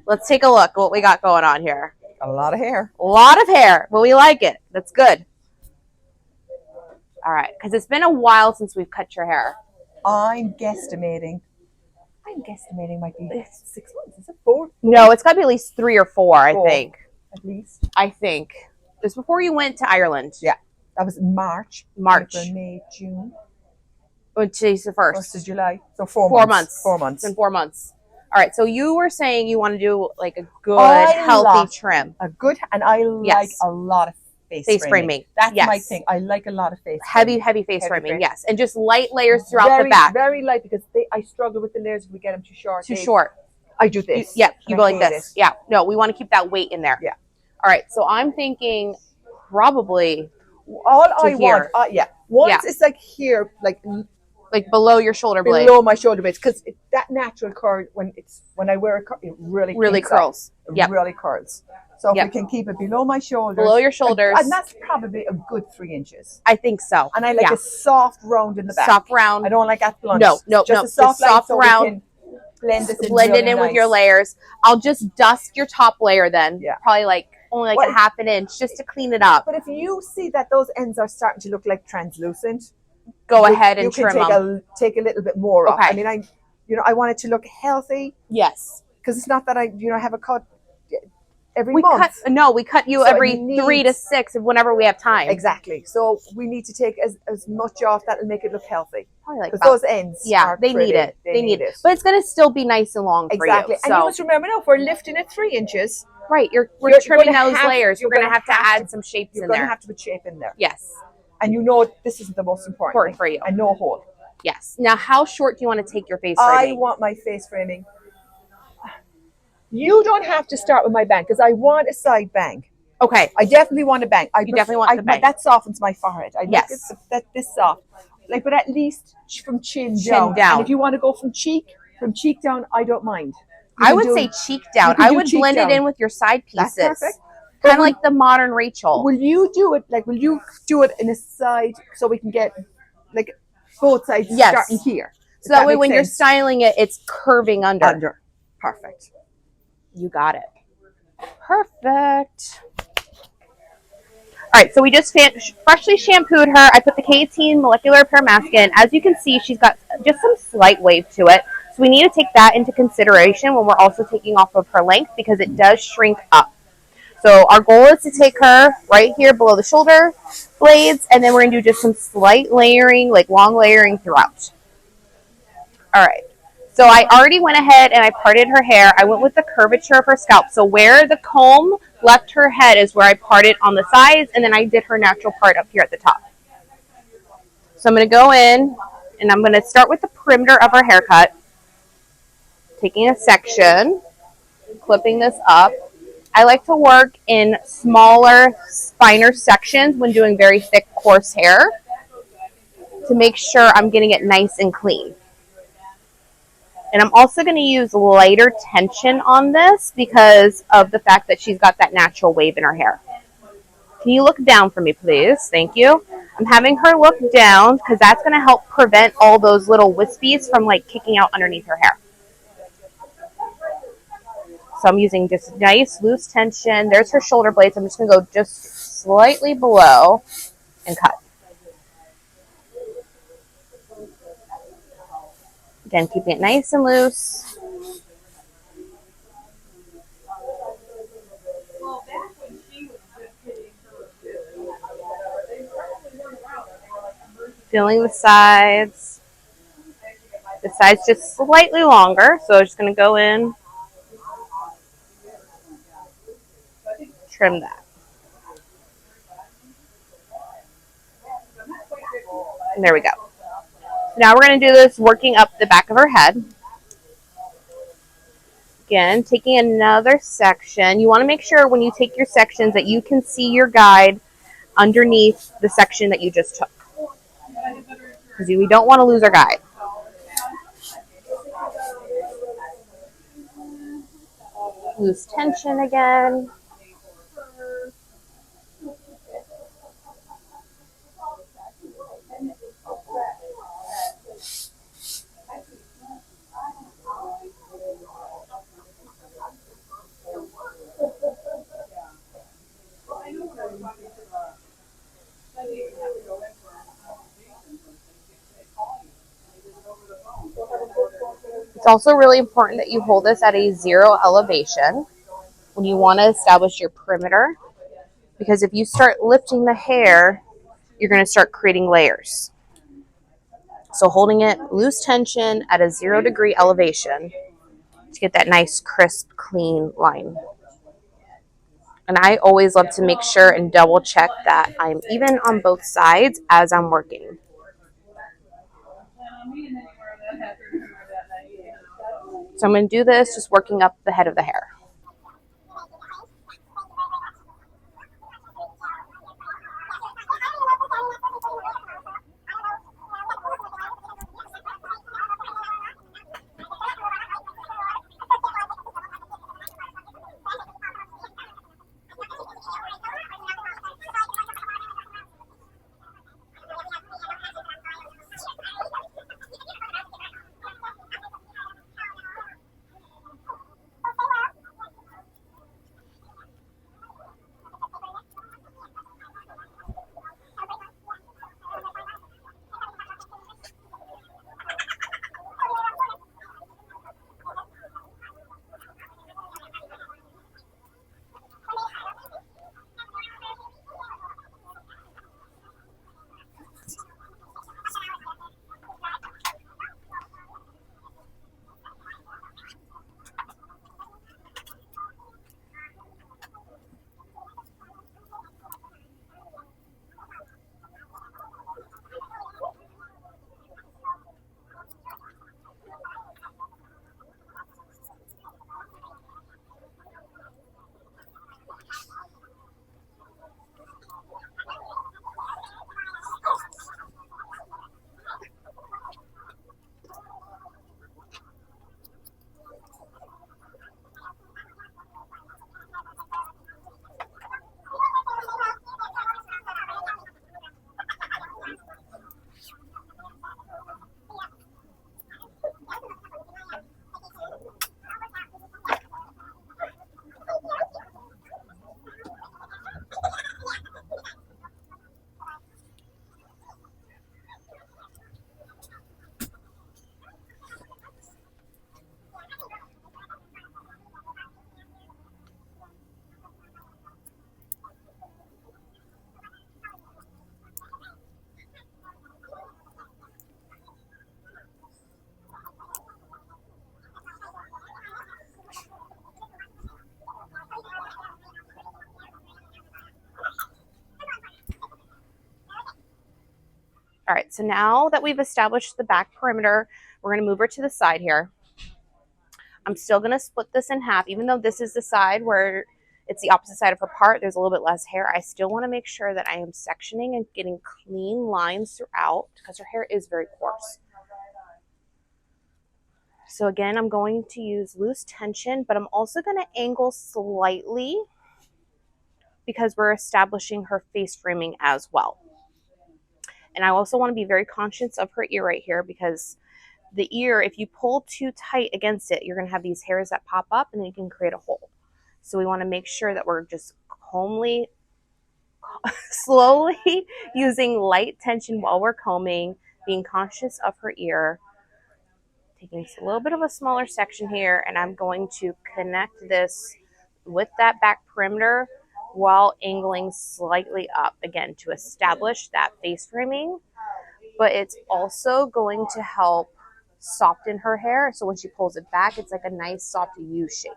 Let's take a look at what we got going on here. A lot of hair. A lot of hair, but we like it. That's good. All right, because it's been a while since we've cut your hair. I'm guesstimating might be 6 months. Is it 4? No, it's got to be at least 3 or 4, I think. At least. I think. Just before you went to Ireland. Yeah. That was March. April, May, June. Today's the 1st. 1st of July. So 4 months. 4 months. It's been 4 months. All right, so you were saying you want to do like a good, healthy trim. A good, and I like a lot of face framing. That's my thing. I like a lot of face framing. Heavy face framing, yes. And just light layers throughout the back. Very light, because I struggle with the layers if we get them too short. Too short. I do this. You go like this. Yeah. No, we want to keep that weight in there. Yeah. All right, so I'm thinking probably once it's like here, like below your shoulder blade. Below my shoulder blades, because that natural curl, when I wear a curl, it really curls. It really curls. So if we can keep it below my shoulders. Below your shoulders. And that's probably a good 3 inches. I think so. And I like a soft round in the back. Soft round. I don't like that blunt. No. Just a soft round. Blend it in with your layers. I'll just dust your top layer then. Yeah. Probably only a half an inch just to clean it up. But if you see that those ends are starting to look like translucent, go ahead and trim them. Take a little bit more off. I mean, I want it to look healthy. Yes. Because it's not that I have a cut every month. We cut you every 3 to 6 whenever we have time. Exactly. So we need to take as much off that'll make it look healthy. Because those ends they need it. They need it. But it's going to still be nice and long for you. Exactly. And you must remember now, if we're lifting it 3 inches. Right. We're trimming those layers. You're going to have to add some shapes in there. You're going to have to put shape in there. Yes. And this is the most important for you. And no hole. Yes. Now, how short do you want to take your face framing? I want my face framing. You don't have to start with my bang, because I want a side bang. Okay. I definitely want a bang. You definitely want the bang. That softens my forehead. Yes. This soft. But at least from chin down. And if you want to go from cheek down, I don't mind. I would say cheek down. I would blend it in with your side pieces. That's perfect. Kind of like the modern Rachel. Will you do it in a side so we can get both sides starting here? So that way when you're styling it, it's curving under. Perfect. You got it. Perfect. All right, so we just freshly shampooed her. I put the K18 molecular repair mask in. As you can see, she's got just some slight wave to it. So we need to take that into consideration when we're also taking off of her length, because it does shrink up. So our goal is to take her right here below the shoulder blades, and then we're going to do just some slight layering, long layering throughout. All right. So I already went ahead and I parted her hair. I went with the curvature of her scalp. So where the comb left her head is where I parted on the sides, and then I did her natural part up here at the top. So I'm going to go in, and I'm going to start with the perimeter of her haircut, taking a section, clipping this up. I like to work in smaller, finer sections when doing very thick, coarse hair to make sure I'm getting it nice and clean. And I'm also going to use lighter tension on this because of the fact that she's got that natural wave in her hair. Can you look down for me, please? Thank you. I'm having her look down because that's going to help prevent all those little wispies from kicking out underneath her hair. So I'm using just nice loose tension. There's her shoulder blades. I'm just going to go just slightly below and cut. Again, keeping it nice and loose. Feeling the sides. The sides just slightly longer, so I'm just going to go in, trim that. And there we go. Now we're going to do this working up the back of her head. Again, taking another section. You want to make sure when you take your sections that you can see your guide underneath the section that you just took, because we don't want to lose our guide. Loose tension again. It's also really important that you hold this at a 0 elevation when you want to establish your perimeter, because if you start lifting the hair, you're going to start creating layers. So holding it loose tension at a 0-degree elevation to get that nice, crisp, clean line. And I always love to make sure and double check that I'm even on both sides as I'm working. So I'm going to do this just working up the head of the hair. All right, so now that we've established the back perimeter, we're going to move her to the side here. I'm still going to split this in half, even though this is the side where it's the opposite side of her part. There's a little bit less hair. I still want to make sure that I am sectioning and getting clean lines throughout because her hair is very coarse. So again, I'm going to use loose tension, but I'm also going to angle slightly because we're establishing her face framing as well. And I also want to be very conscious of her ear right here, because the ear, if you pull too tight against it, you're going to have these hairs that pop up and then you can create a hole. So we want to make sure that we're just slowly using light tension while we're combing, being conscious of her ear, taking a little bit of a smaller section here, and I'm going to connect this with that back perimeter while angling slightly up, again, to establish that face framing, but it's also going to help soften her hair. So when she pulls it back, it's like a nice soft U shape.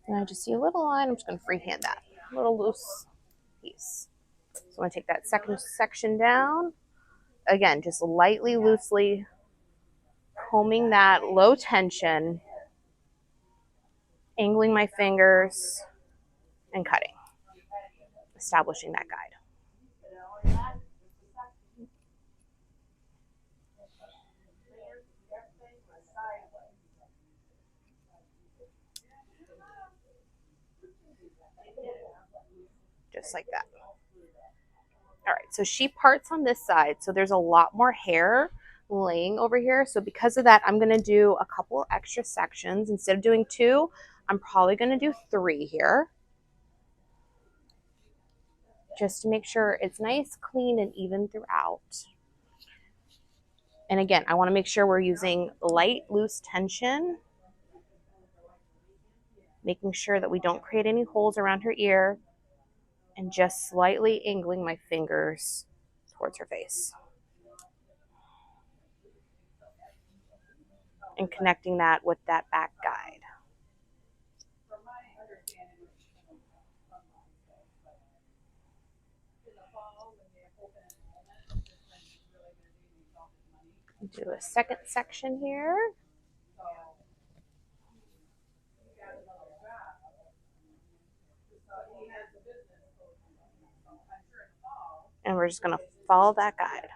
And I just see a little line. I'm just going to freehand that. A little loose piece. So I'm going to take that second section down. Again, just lightly, loosely combing that, low tension, angling my fingers, and cutting, establishing that guide. Just like that. All right, so she parts on this side, so there's a lot more hair laying over here. So because of that, I'm going to do a couple extra sections. Instead of doing 2, I'm probably going to do 3 here. just to make sure it's nice, clean, and even throughout. And again, I want to make sure we're using light, loose tension, making sure that we don't create any holes around her ear, and just slightly angling my fingers towards her face. And connecting that with that back guide. Do a second section here. And we're just going to follow that guide.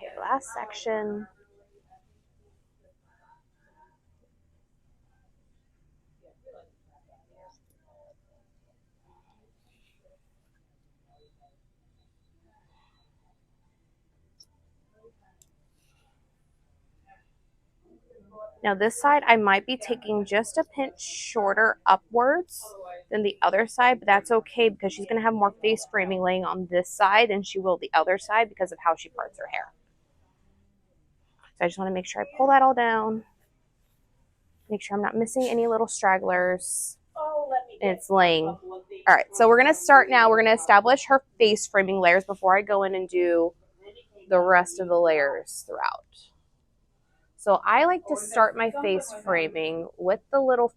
Okay, last section. Now this side, I might be taking just a pinch shorter upwards than the other side, but that's okay because she's going to have more face framing laying on this side than she will the other side because of how she parts her hair. So I just want to make sure I pull that all down. Make sure I'm not missing any little stragglers. And it's laying. All right, so we're going to start now. We're going to establish her face framing layers before I go in and do the rest of the layers throughout. So I like to start my face framing with the little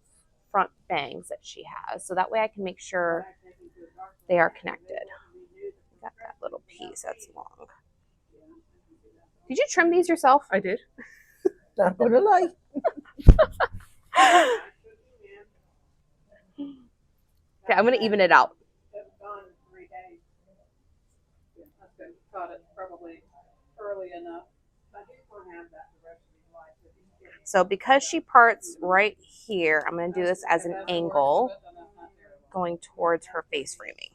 front bangs that she has. So that way I can make sure they are connected. Got that little piece that's long. Did you trim these yourself? I did. Not gonna lie. Okay, I'm gonna even it out. Caught it probably early enough. So because she parts right here, I'm going to do this as an angle going towards her face framing.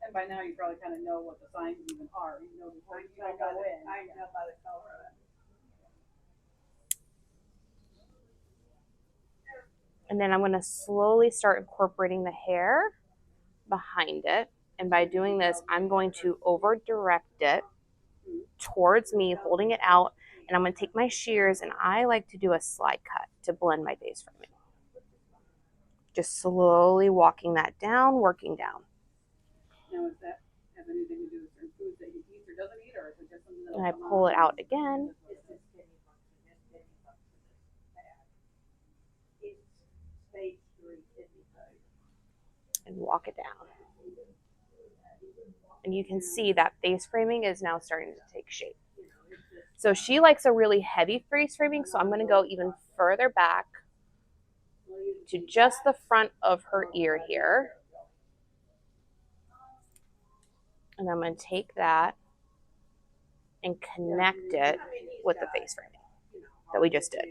And by now you probably kind of know what the signs even are. You know the signs you don't go in. I know by the color of it. And then I'm going to slowly start incorporating the hair behind it. And by doing this, I'm going to over direct it towards me, holding it out. And I'm going to take my shears, and I like to do a slide cut to blend my face framing. Just slowly walking that down, working down. Now, does that have anything to do with certain foods that he eats or doesn't eat, or is it just something that? And I pull it out again. And walk it down. And you can see that face framing is now starting to take shape. So she likes a really heavy face framing, so I'm going to go even further back to just the front of her ear here. And I'm going to take that and connect it with the face framing that we just did.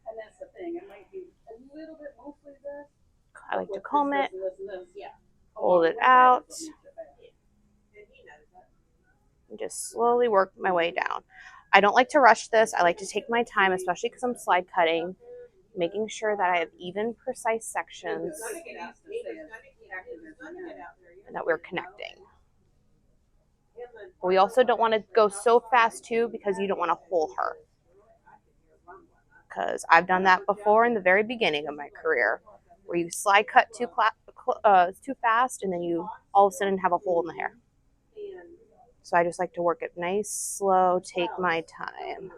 And that's the thing. It might be a little bit mostly this. I like to comb it, Yeah. hold it out, and just slowly work my way down. I don't like to rush this. I like to take my time, especially because I'm slide cutting, making sure that I have even, precise sections and that we're connecting. But we also don't want to go so fast too because you don't want to hole her. Because I've done that before in the very beginning of my career, where you slide cut too fast and then you all of a sudden have a hole in the hair. So I just like to work it nice, slow, take my time.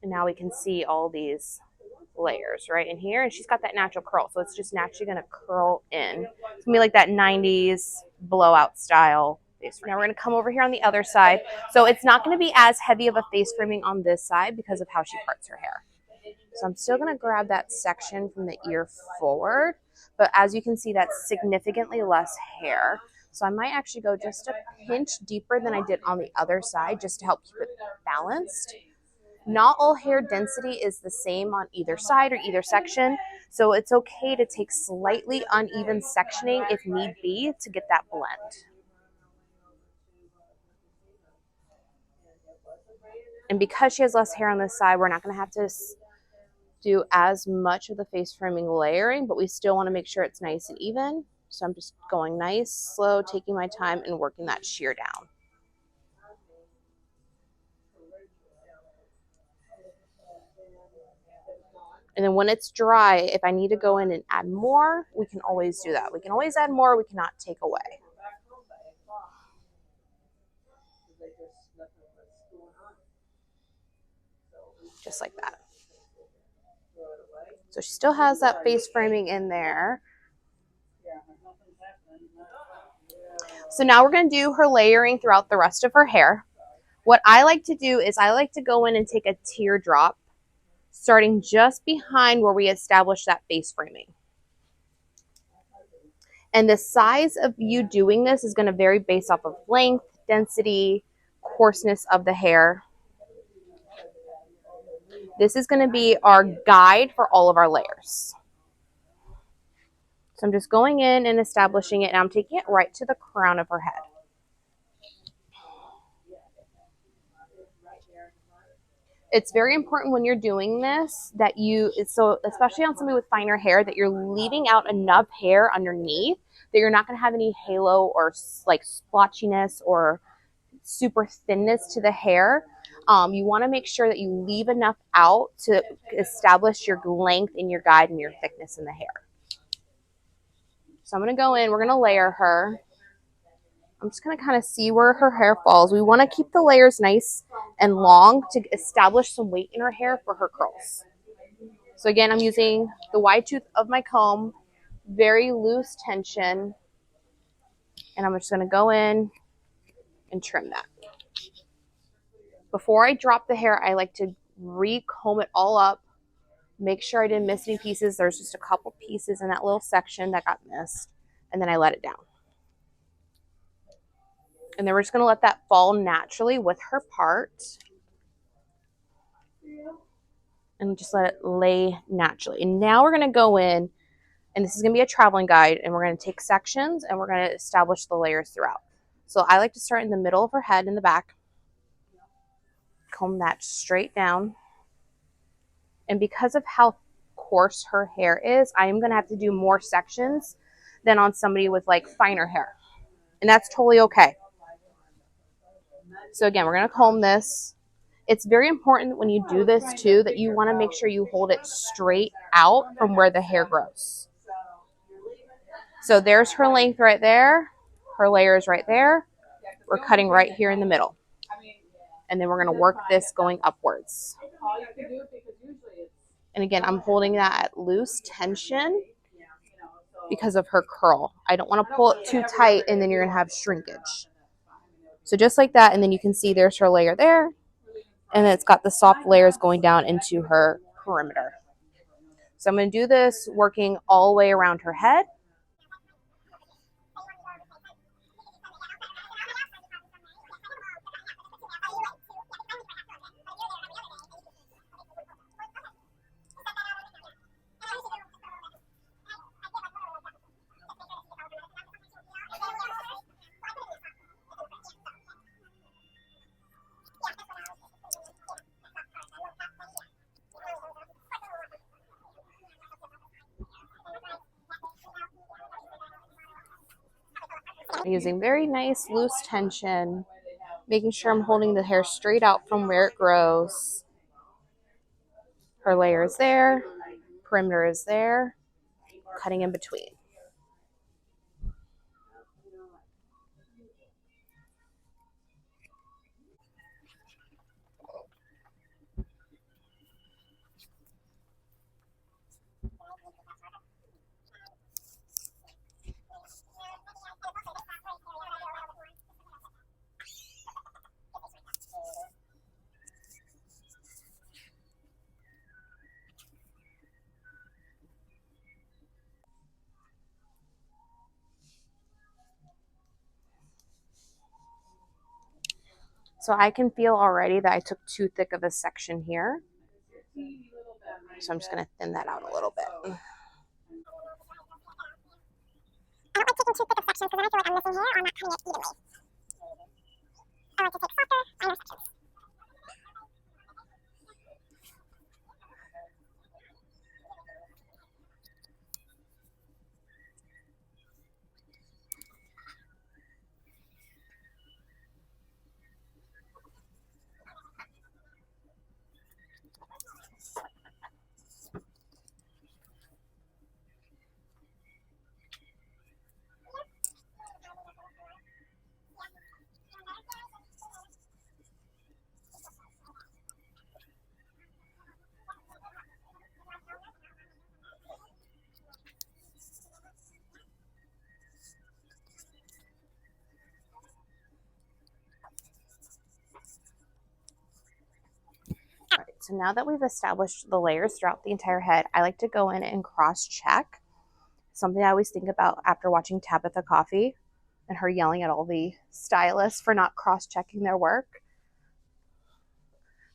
And now we can see all these layers right in here, and she's got that natural curl, so it's just naturally going to curl in. It's going to be like that 90s blowout style face framing. Now we're going to come over here on the other side. So it's not going to be as heavy of a face framing on this side because of how she parts her hair. So I'm still going to grab that section from the ear forward, but as you can see, that's significantly less hair. So I might actually go just a pinch deeper than I did on the other side just to help keep it balanced. Not all hair density is the same on either side or either section, so it's okay to take slightly uneven sectioning if need be to get that blend. And because she has less hair on this side, we're not going to have to do as much of the face framing layering, but we still want to make sure it's nice and even. So I'm just going nice, slow, taking my time and working that sheer down. And then when it's dry, if I need to go in and add more, we can always do that. We can always add more, we cannot take away. Just like that. So she still has that face framing in there. So now we're going to do her layering throughout the rest of her hair. What I like to do is I like to go in and take a teardrop starting just behind where we established that face framing. And the size of you doing this is going to vary based off of length, density, coarseness of the hair. This is going to be our guide for all of our layers. So I'm just going in and establishing it, and I'm taking it right to the crown of her head. It's very important when you're doing this that so especially on somebody with finer hair, that you're leaving out enough hair underneath that you're not going to have any halo or like splotchiness or super thinness to the hair. You want to make sure that you leave enough out to establish your length and your guide and your thickness in the hair. So I'm going to go in, we're going to layer her. I'm just going to kind of see where her hair falls. We want to keep the layers nice and long to establish some weight in her hair for her curls. So again, I'm using the wide tooth of my comb, very loose tension, and I'm just going to go in and trim that. Before I drop the hair, I like to re-comb it all up, make sure I didn't miss any pieces. There's just a couple pieces in that little section that got missed, and then I let it down. And then we're just going to let that fall naturally with her part. And just let it lay naturally. And now we're going to go in, and this is going to be a traveling guide, and we're going to take sections, and we're going to establish the layers throughout. So I like to start in the middle of her head in the back. Comb that straight down. And because of how coarse her hair is, I am going to have to do more sections than on somebody with like finer hair. And that's totally okay. So again, we're going to comb this. It's very important when you do this too that you want to make sure you hold it straight out from where the hair grows. So there's her length right there. Her layer is right there. We're cutting right here in the middle. And then we're going to work this going upwards. And again, I'm holding that at loose tension because of her curl. I don't want to pull it too tight and then you're going to have shrinkage. So just like that, and then you can see there's her layer there. And then it's got the soft layers going down into her perimeter. So I'm going to do this working all the way around her head. Using very nice loose tension, making sure I'm holding the hair straight out from where it grows. Her layer is there, perimeter is there, cutting in between. So I can feel already that I took too thick of a section here. So I'm just going to thin that out a little bit. I don't like taking too thick of sections because then I feel like I'm missing hair or I'm not cutting it evenly. I like to take softer, finer sections. All right, so now that we've established the layers throughout the entire head, I like to go in and cross-check. Something I always think about after watching Tabitha Coffee and her yelling at all the stylists for not cross-checking their work.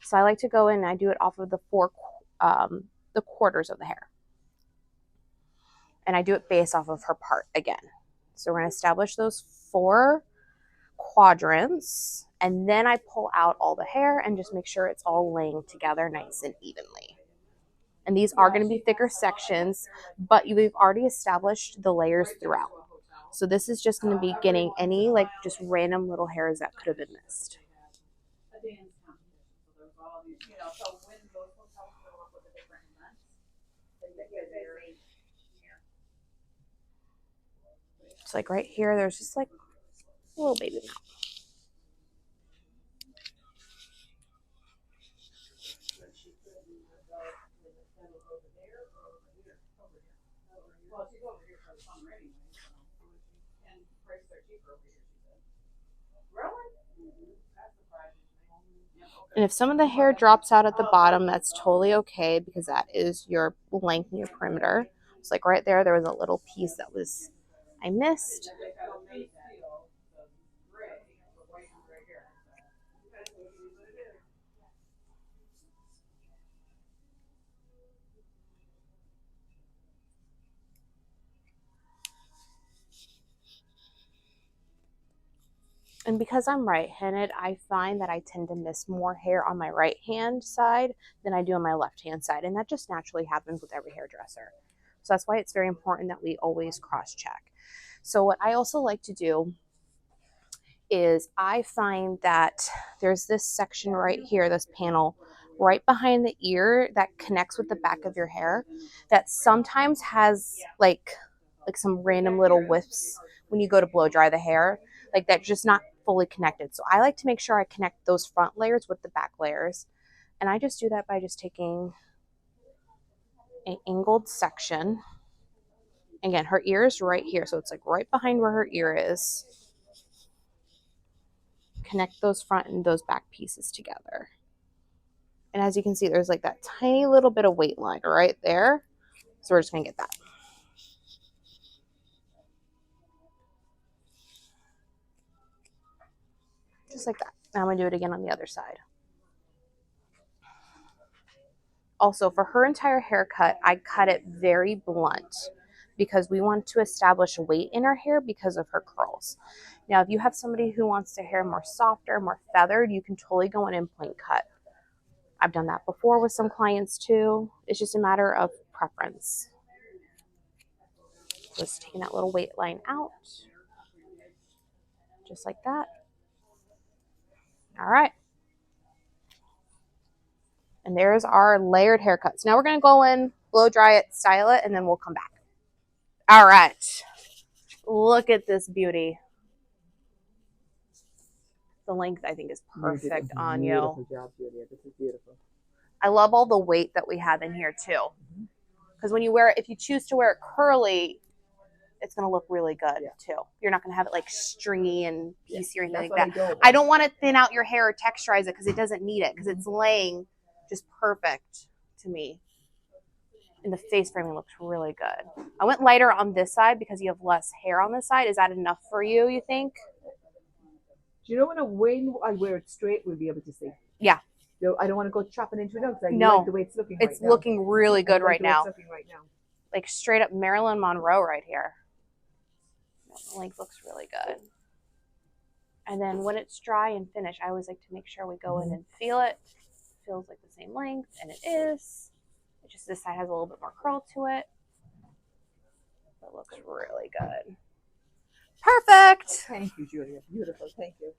So I like to go in and I do it off of the quarters of the hair. And I do it based off of her part again. So we're going to establish those 4 quadrants, and then I pull out all the hair and just make sure it's all laying together nice and evenly. And these are going to be thicker sections, but we've already established the layers throughout. So this is just going to be getting any like just random little hairs that could have been missed. So like right here, there's just like a little baby mouth. And if some of the hair drops out at the bottom, that's totally okay because that is your length and your perimeter. So like right there, there was a little piece that I missed. And because I'm right-handed, I find that I tend to miss more hair on my right-hand side than I do on my left-hand side. And that just naturally happens with every hairdresser. So that's why it's very important that we always cross-check. So what I also like to do is I find that there's this section right here, this panel right behind the ear that connects with the back of your hair that sometimes has like some random little whiffs when you go to blow dry the hair, like that's just not fully connected. So I like to make sure I connect those front layers with the back layers. And I just do that by just taking an angled section. Again, her ear is right here. So it's like right behind where her ear is. Connect those front and those back pieces together. And as you can see, there's like that tiny little bit of weight line right there. So we're just going to get that. Just like that. Now I'm going to do it again on the other side. Also, for her entire haircut, I cut it very blunt because we want to establish weight in her hair because of her curls. Now, if you have somebody who wants their hair more softer, more feathered, you can totally go in and point cut. I've done that before with some clients too. It's just a matter of preference. Just taking that little weight line out. Just like that. All right. And there's our layered haircuts. Now we're going to go in, blow dry it, style it, and then we'll come back. All right. Look at this beauty. The length, I think, is perfect on you. Beautiful job, Julia. This is beautiful. I love all the weight that we have in here, too. Because when you wear it, if you choose to wear it curly, it's going to look really good, too. You're not going to have it, like, stringy and piecey or anything like that. I don't want to thin out your hair or texturize it because it doesn't need it because it's laying just perfect to me. And the face framing looks really good. I went lighter on this side because you have less hair on this side. Is that enough for you, you think? Do you know when I wear it straight, we'll be able to see? Yeah. No, I don't want to go chopping into it now because I No. like the way it's looking It's right now. looking really good I like right the way now. It's looking right now. Like straight up Marilyn Monroe right here. The length looks really good. And then when it's dry and finished, I always like to make sure we go in and feel it. It feels like the same length, and it is. It just this side has a little bit more curl to it. It looks really good. Perfect. Thank you, Julia. Beautiful. Thank you.